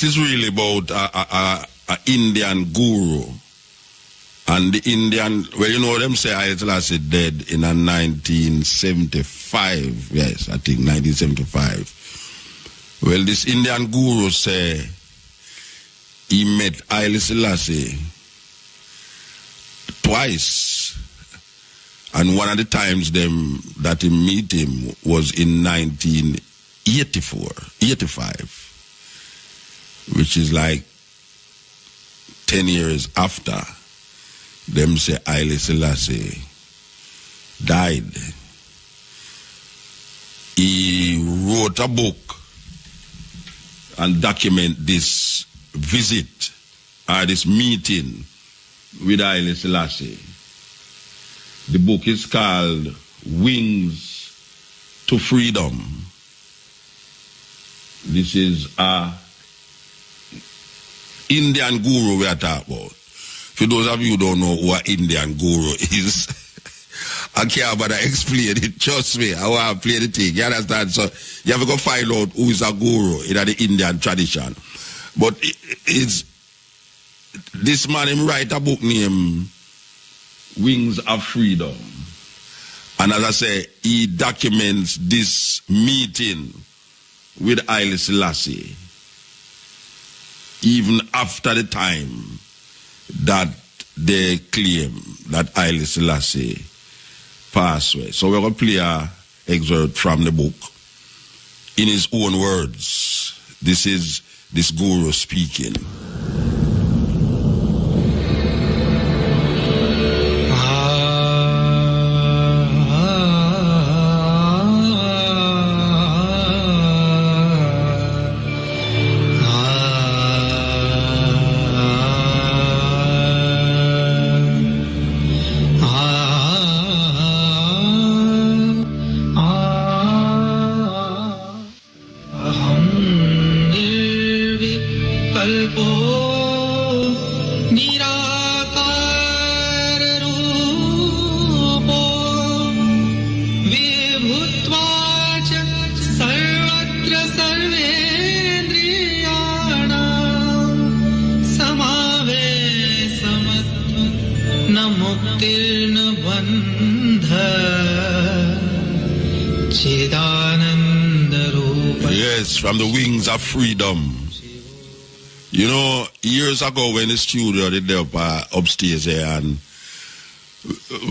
is really about a Indian guru. And the Indian, well, you know them say Haile Selassie dead in 1975. Yes, I think 1975. Well, this Indian guru say he met Haile Selassie twice. And one of the times that he meet him was in 1985, which is like 10 years after them say Haile Selassie died. He wrote a book and document this visit or this meeting with Haile Selassie. The book is called Wings to Freedom. This is a Indian guru we are talking about. For those of you who don't know what Indian guru is, I can't bother explain it. Trust me, I want to play the thing. You understand? So you have to go find out who is a guru in the Indian tradition. But it's this man him write a book named Wings of Freedom. And as I say, he documents this meeting with Haile Selassie even after the time that they claim that Haile Selassie passed away. So we're going to play an excerpt from the book in his own words. This is this guru speaking. Yes, from the Wings of Freedom. You know, years ago when the studio did up upstairs here, and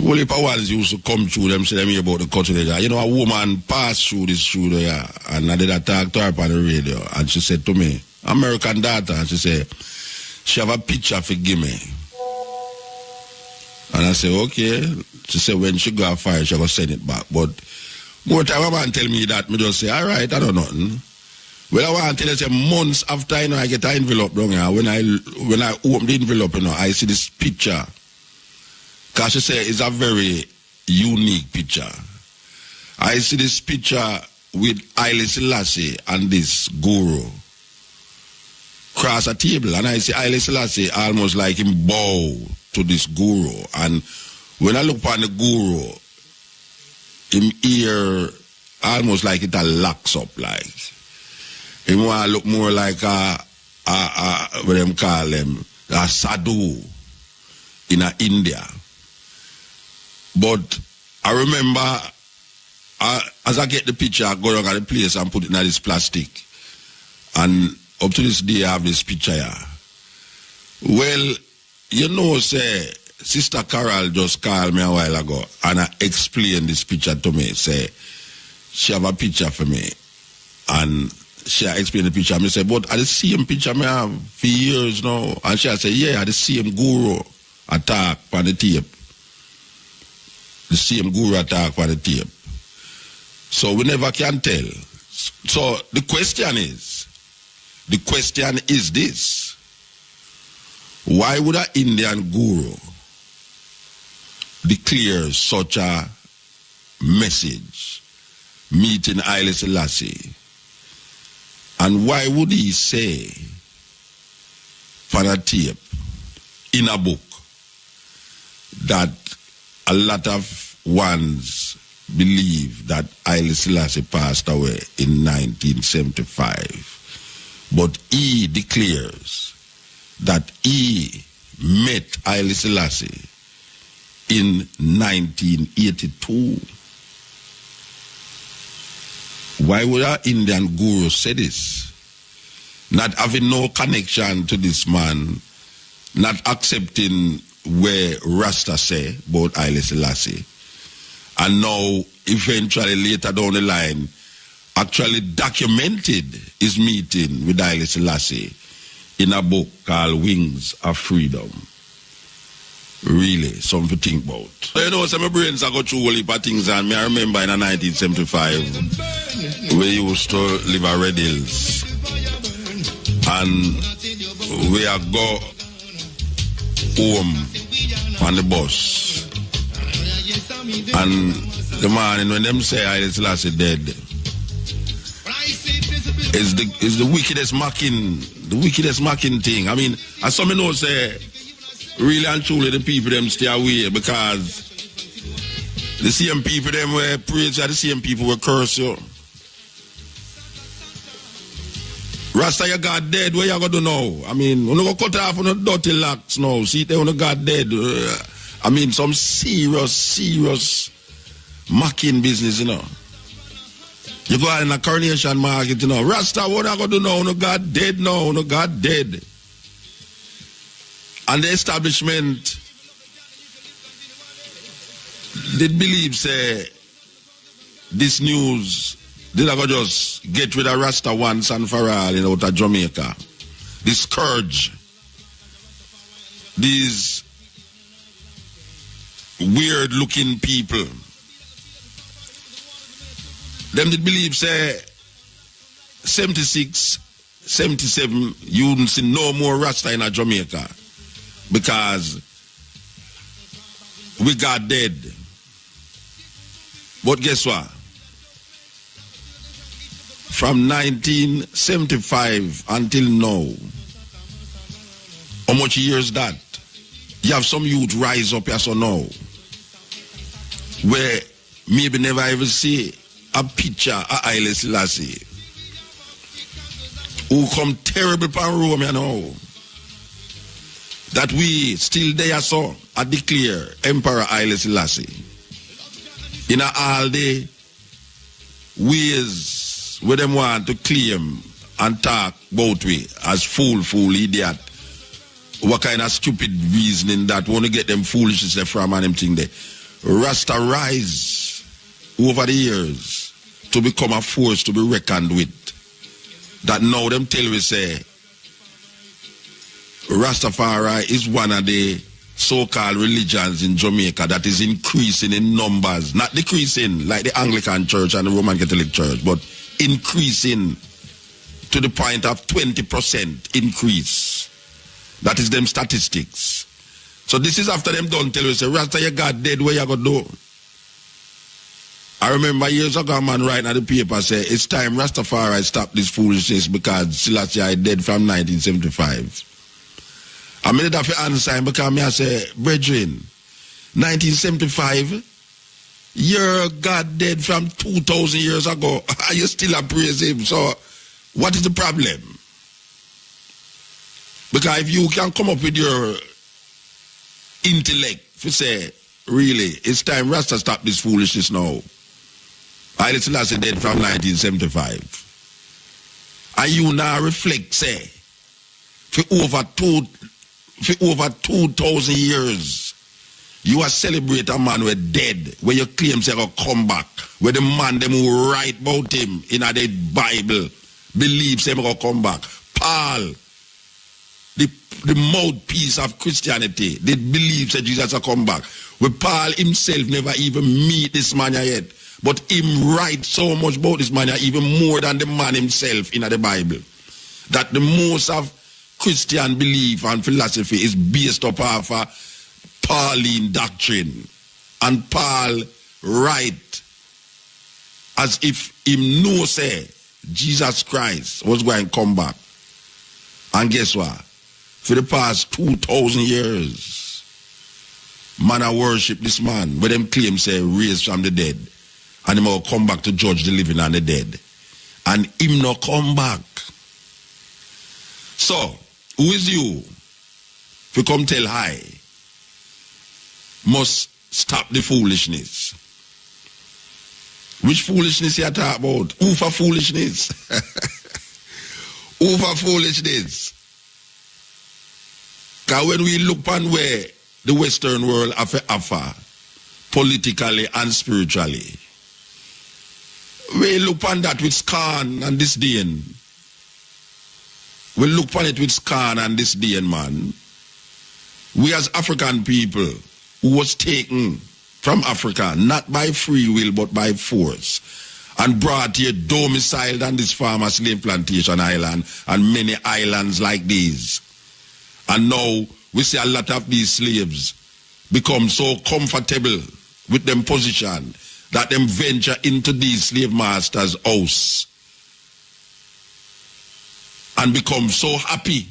well, if ones used to come through them, say them hear about the culture. You know, a woman passed through this studio here, and I did a talk to her on the radio, and she said to me, American daughter, and she said, she have a picture for give me. And I said, okay. She said when she go fire, she go send it back. But more time a man tell me that, me just say, all right, I don't know nothing. Well, I want to tell you, say, months after, you know, I get an envelope down here, when I open the envelope, you know, I see this picture. Because she say it's a very unique picture. I see this picture with Haile Selassie and this guru cross a table, and I see Haile Selassie almost like him bow to this guru. And when I look upon the guru, him ear almost like it locks up, like. Him want to look more like what them call them, a sadhu in India. But I remember, as I get the picture, I go around the place and put it in this plastic. And up to this day, I have this picture here. Well, you know, say, Sister Carol just called me a while ago and explained this picture to me. Say, she have a picture for me. And she explained the picture. I said, but I the same picture I have for years now. And she said, yeah, the same guru attack on the tape. The same guru attack on the tape. So we never can tell. So the question is this. Why would an Indian guru declare such a message meeting Haile Selassie? And why would he say for a tape in a book that a lot of ones believe that Haile Selassie passed away in 1975, But he declares that he met Haile Selassie in 1982. Why would our Indian guru say this? Not having no connection to this man, not accepting where Rasta say about Haile Selassie, and now eventually later down the line actually documented his meeting with Haile Selassie in a book called Wings of Freedom. Really, something to think about. You know, some brains I got through a heap of things, and I remember in 1975 we used to live at Red Hills, and we are go home on the bus, and the man, when them say Haile Selassie dead, is the wickedest mocking thing. I mean, as some know say, really and truly the people them stay away, because the same people them were praise, the same people were curse you. Rasta, your God dead, where you going to do now? I mean, you go cut off on the dirty locks now. See, they want God dead. I mean, some serious mocking business, you know. You go out in a coronation market, you know. Rasta, what I going to do now? No God dead now. No God dead. And the establishment did believe, say, this news did I go just get rid of Rasta once and for all, you know, out of Jamaica. This scourge, these weird looking people, them did believe, say, 76, 77, you wouldn't see no more Rasta in Jamaica, because we got dead. But guess what? From 1975 until now, how much years that? You have some youth rise up here so now, where maybe never ever see a picture of Haile Selassie, who come terrible pan Rome, you know, that we still there so I declare Emperor Haile Selassie in all the ways where them want to claim and talk about we as fool idiot. What kind of stupid reasoning that want to get them foolishness from and them thing there. Rasta rise over the years to become a force to be reckoned with. That now them tell we say Rastafari is one of the so-called religions in Jamaica that is increasing in numbers, not decreasing like the Anglican Church and the Roman Catholic Church, but increasing to the point of 20% increase. That is them statistics. So this is after them done tell you, say, Rasta, you got dead, where you going to do? I remember years ago a man writing at the paper say, it's time Rastafari stop this foolishness because Selassie is dead from 1975. I made that for answer him because I say, brethren, 1975, your God dead from 2,000 years ago. You still praise him. So what is the problem? Because if you can come up with your intellect to say, really, it's time Rasta stop this foolishness now. Haile Selassie dead from 1975. And you now reflect, say, for over 2,000 years, you are celebrate a man who dead, where you claim say will come back, where the man them who write about him in the Bible believes him will come back. Paul, the mouthpiece of Christianity, they believe that Jesus will come back. Where Paul himself never even meet this man yet, but him write so much about this man even more than the man himself in the Bible. That the most of Christian belief and philosophy is based upon Pauline doctrine. And Paul write as if him know say Jesus Christ was going to come back. And guess what? For the past 2,000 years, man I worship this man, where them claim say raised from the dead. And him will come back to judge the living and the dead. And him not come back. So, who is you? If you come tell hi, must stop the foolishness. Which foolishness you talk about? Who for foolishness? Who for foolishness? Because when we look on where the Western world have to offer, politically and spiritually, we look on that with scorn and disdain. We look on it with scorn and disdain, man. We as African people who was taken from Africa, not by free will but by force, and brought here domiciled on this farmer slave plantation island and many islands like these. And now we see a lot of these slaves become so comfortable with them position that them venture into these slave masters' house and become so happy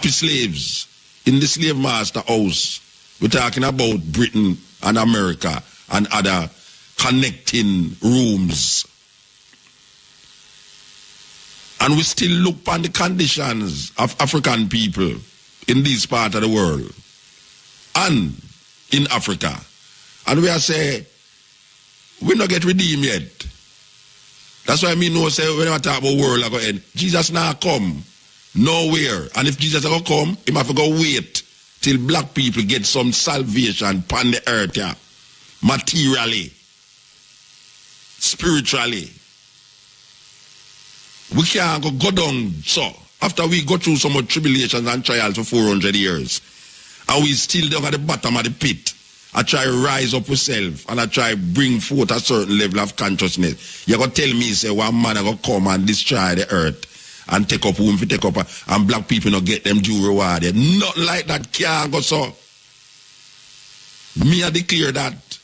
slaves in the slave master house. We're talking about Britain and America and other connecting rooms. And we still look on the conditions of African people in this part of the world and in Africa. And we are say, we not get redeemed yet. That's why I mean, say, when I talk about world, I go end. Jesus now come nowhere. And if Jesus ever come, he have to go wait till black people get some salvation upon the earth, yeah. Materially, spiritually. We can't go down, so after we go through so much tribulations and trials for 400 years, and we still down at the bottom of the pit, I try to rise up myself and I try to bring forth a certain level of consciousness. You're going to tell me, say, one man is going to come and destroy the earth and take up whom to take up, and black people not get them due reward. Nothing like that can't go so. Me I declare that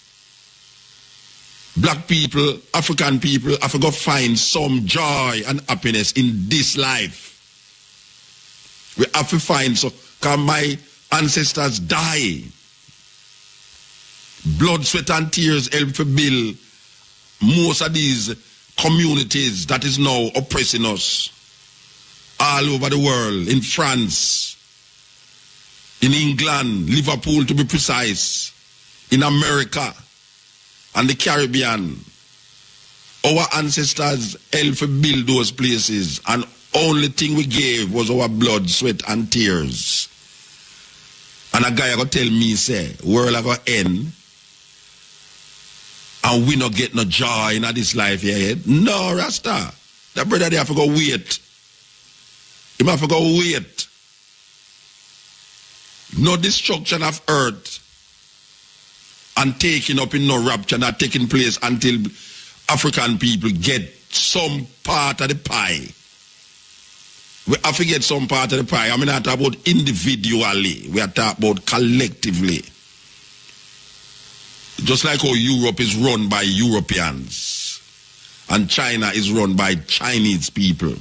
black people, African people, have to go find some joy and happiness in this life. We have to find so, because my ancestors die. Blood, sweat and tears help to build most of these communities that is now oppressing us all over the world, in France, in England, Liverpool to be precise, in America and the Caribbean. Our ancestors helped to build those places, and only thing we gave was our blood, sweat and tears. And a guy going to tell me, say, world going to end and we not get no joy in this life here. No, Rasta. That brother they have to go wait. He have to go wait. No destruction of earth and taking up in no rapture not taking place until African people get some part of the pie. We have to get some part of the pie. I mean, not talk about individually. We are talking about collectively. Just like how Europe is run by Europeans and China is run by Chinese people.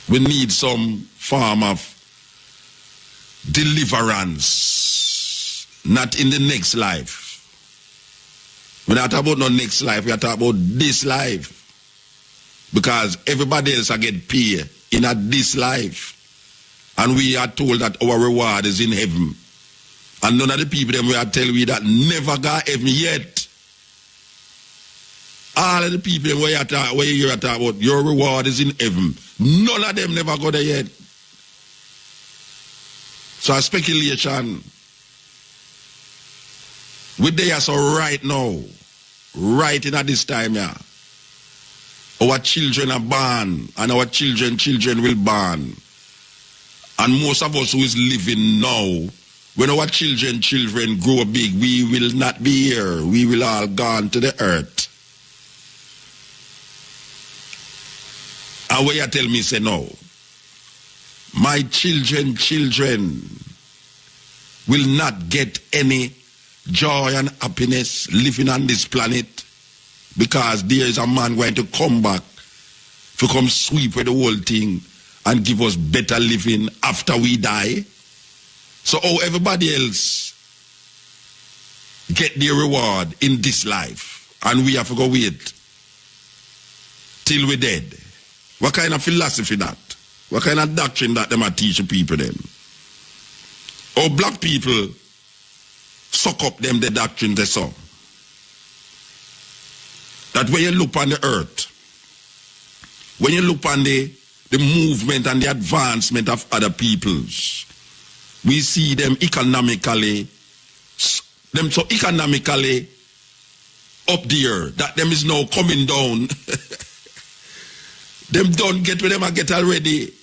We need some form of deliverance, not in the next life. We're not talking about no next life, we are talking about this life. Because everybody else are get paid in this life. And we are told that our reward is in heaven. And none of the people them we are telling we that never got heaven yet. All of the people them where you are talking about your reward is in heaven. None of them never got there yet. So a speculation. We there so right now. Right in at this time, yeah. Our children are born, and our children will born. And most of us who is living now, when our children grow big, we will not be here. We will all gone to the earth. And where you tell me, say no. My children will not get any joy and happiness living on this planet. Because there is a man going to come back to come sweep with the whole thing and give us better living after we die. So how everybody else get their reward in this life and we have to go wait till we're dead. What kind of philosophy that? What kind of doctrine that them are teaching people them? Or black people suck up them the doctrine they saw. That when you look on the earth, when you look on the movement and the advancement of other peoples, we see them economically up there, that them is now coming down. Them don't get where them a get already.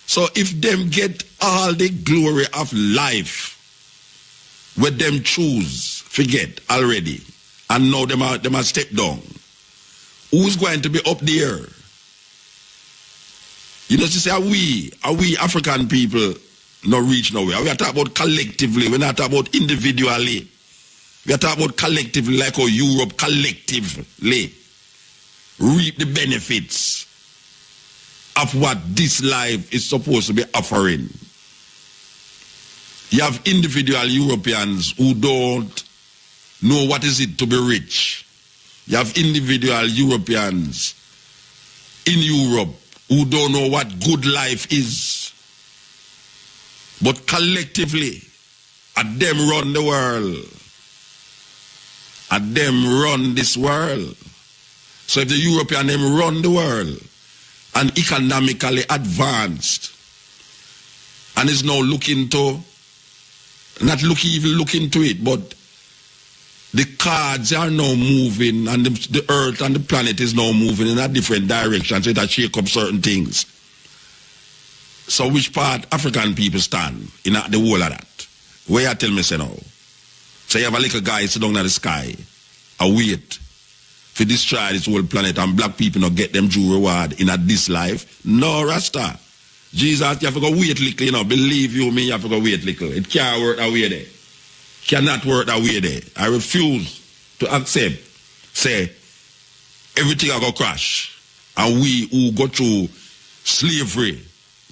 So if them get all the glory of life, what them choose, forget already, and now them a step down. Who's going to be up there? You know, to say, are we African people not reach nowhere? We are talking about collectively, we're not talking about individually. We are talking about collectively, like how Europe collectively reap the benefits of what this life is supposed to be offering. You have individual Europeans who don't know what is it to be rich. You have individual Europeans in Europe who don't know what good life is. But collectively, at them run the world. At them run this world. So if the European them run the world and economically advanced and is now looking to, even looking to it, but the cards are now moving and the earth and the planet is now moving in a different direction, so that shake up certain things. So which part African people stand in the whole of that? Where you tell me say now? So you have a little guy sit down in the sky, a wait to destroy this whole planet and black people not get them due reward in this life? No, Rasta. Jesus, you have to go wait little, you know, believe you me, you have to go wait little. It can't work that way there. Cannot work that way there. I refuse to accept, say, everything I go crash. And we who go through slavery,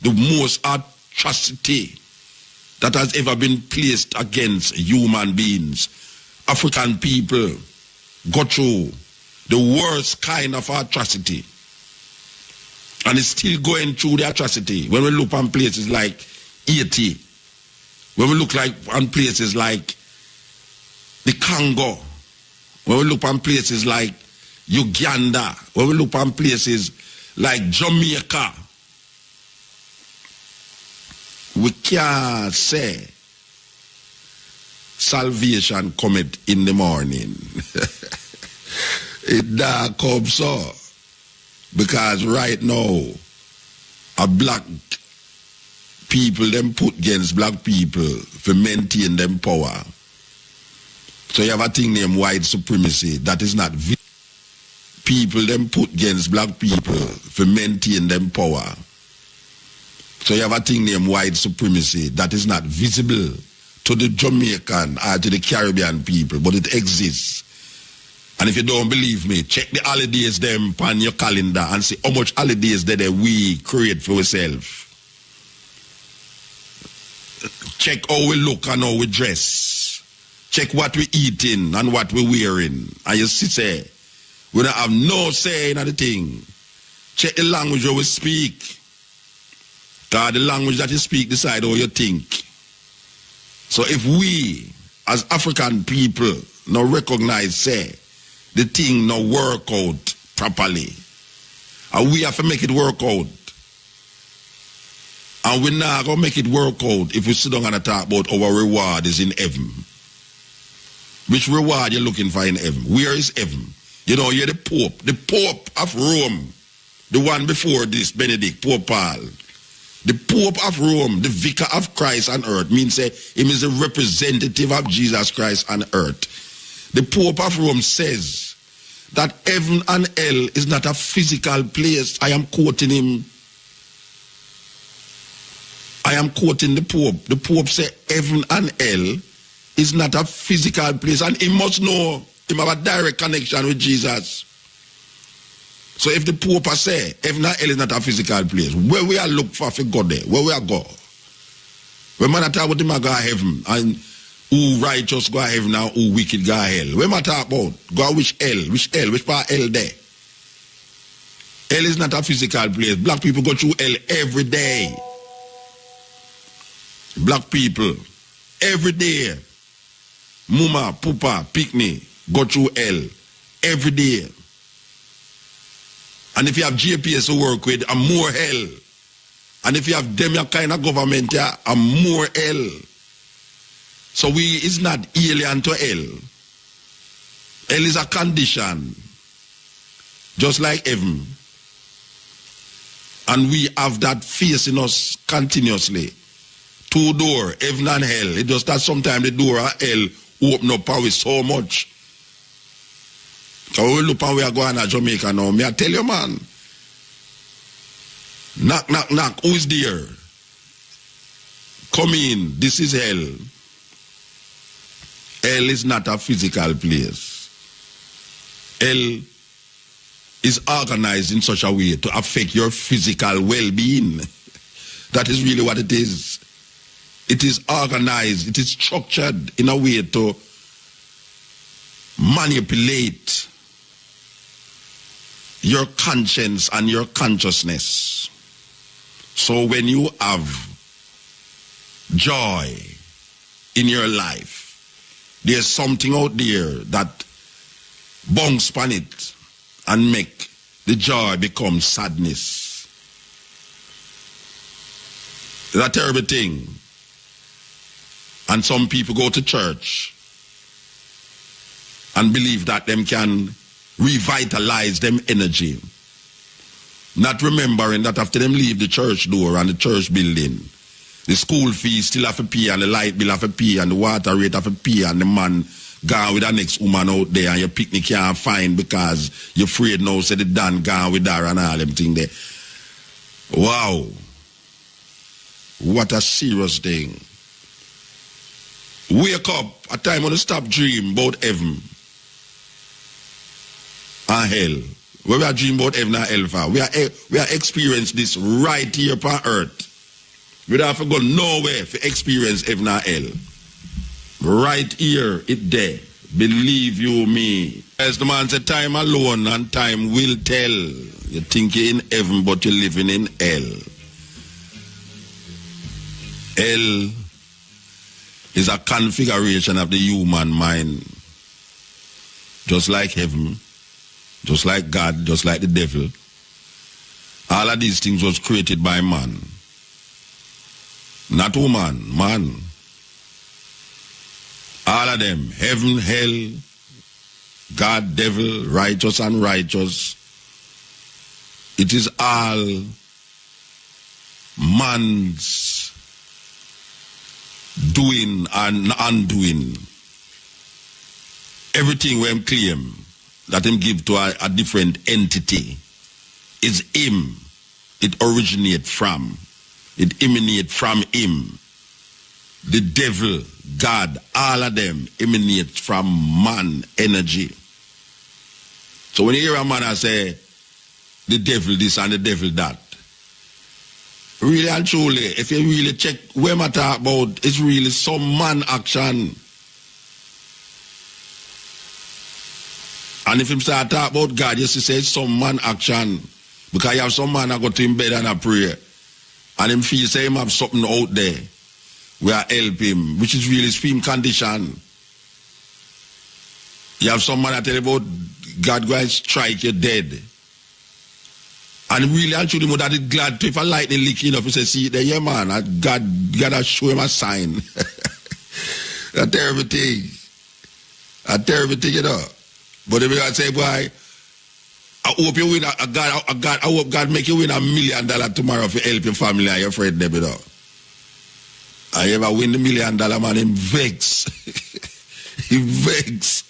the most atrocity that has ever been placed against human beings. African people go through the worst kind of atrocity. And it's still going through the atrocity. When we look on places like Haiti, when we look on places like the Congo, when we look on places like Uganda, when we look on places like Jamaica, we can't say salvation cometh in the morning. It don't come so. Because right now, a black people, them put against black people to maintain them power. So you have a thing named white supremacy. That is not people, them put against black people to maintain them power. So you have a thing named white supremacy. That is not visible to the Jamaican or to the Caribbean people, but it exists. And if you don't believe me, check the holidays them on your calendar and see how much holidays that we create for ourselves. Check how we look and how we dress. Check what we eating and what we wearing. And you see, we don't have no say in the thing. Check the language that we speak. Because the language that you speak decide how you think. So if we, as African people, now recognize, say, the thing now work out properly. And we have to make it work out. And we're not going to make it work out if we sit down and talk about our reward is in heaven. Which reward you're looking for in heaven? Where is heaven? You know, you're the Pope of Rome, the one before this, Benedict, Pope Paul. The Pope of Rome, the vicar of Christ on earth, means him is a representative of Jesus Christ on earth. The Pope of Rome says that heaven and hell is not a physical place. I am quoting him. I am quoting the Pope. The Pope said heaven and hell is not a physical place. And he must know, he have a direct connection with Jesus. So if the Pope say heaven and hell is not a physical place, where we are look for God there? Where we are go? When man talk about him go heaven and who righteous go heaven and who wicked go hell. When man talk about go which hell, which part hell there? Hell is not a physical place. Black people go through hell every day. Black people, every day. Mama, Papa, Picnic, go through hell every day. And if you have GPS to work with, I'm more hell. And if you have them kind of government, I'm more hell. So we is not alien to hell. Hell is a condition, just like heaven. And we have that facing us continuously. Two doors, heaven and hell. It just that sometimes the door of hell open up with so much. So we look and we are going to Jamaica now. May I tell you, man? Knock, knock, knock. Who is there? Come in. This is hell. Hell is not a physical place. Hell is organized in such a way to affect your physical well-being. That is really what it is. It is organized. It is structured in a way to manipulate your conscience and your consciousness. So when you have joy in your life, there's something out there that bounce upon it and make the joy become sadness. It's a terrible thing. And some people go to church and believe that them can revitalize them energy. Not remembering that after them leave the church door and the church building, the school fees still have to pay and the light bill have to pay and the water rate have to pay and the man gone with the next woman out there and your picnic can't find because you're afraid now say the Dan gone with her and all them thing there. Wow. What a serious thing. Wake up a time when you stop dream about heaven and hell. Where we are dreaming about heaven and hell for. We are experience this right here upon earth. We don't have to go nowhere to experience heaven and hell. Right here, it there. Believe you me. As the man said, time alone and time will tell. You think you're in heaven, but you're living in hell. Hell is a configuration of the human mind. Just like heaven, just like God, just like the devil. All of these things was created by man. Not woman, man. All of them, heaven, hell, God, devil, righteous, unrighteous. It is all man's doing and undoing. Everything we claim that him give to a different entity is him. It originates from. It emanates from him. The devil, God, all of them emanate from man energy. So when you hear a man say, the devil this and the devil that, really and truly, if you really check where I talk about, it's really some man action. And if him start talk about God, you see say it's some man action. Because you have some man that go to him bed and a pray. And him feel say him have something out there. We are help him, which is really him condition. You have some man that tell you about God going to strike you dead. And really, I should him that is glad to if a lightning leaking up, he say, see there, yeah man, God gotta show him a sign. A terrible thing. A terrible thing, you know. But if I say, boy, I hope you win I hope God make you win $1 million tomorrow for help your family and your friend them, you know. I ever win the $1 million, man, him vex. He vex.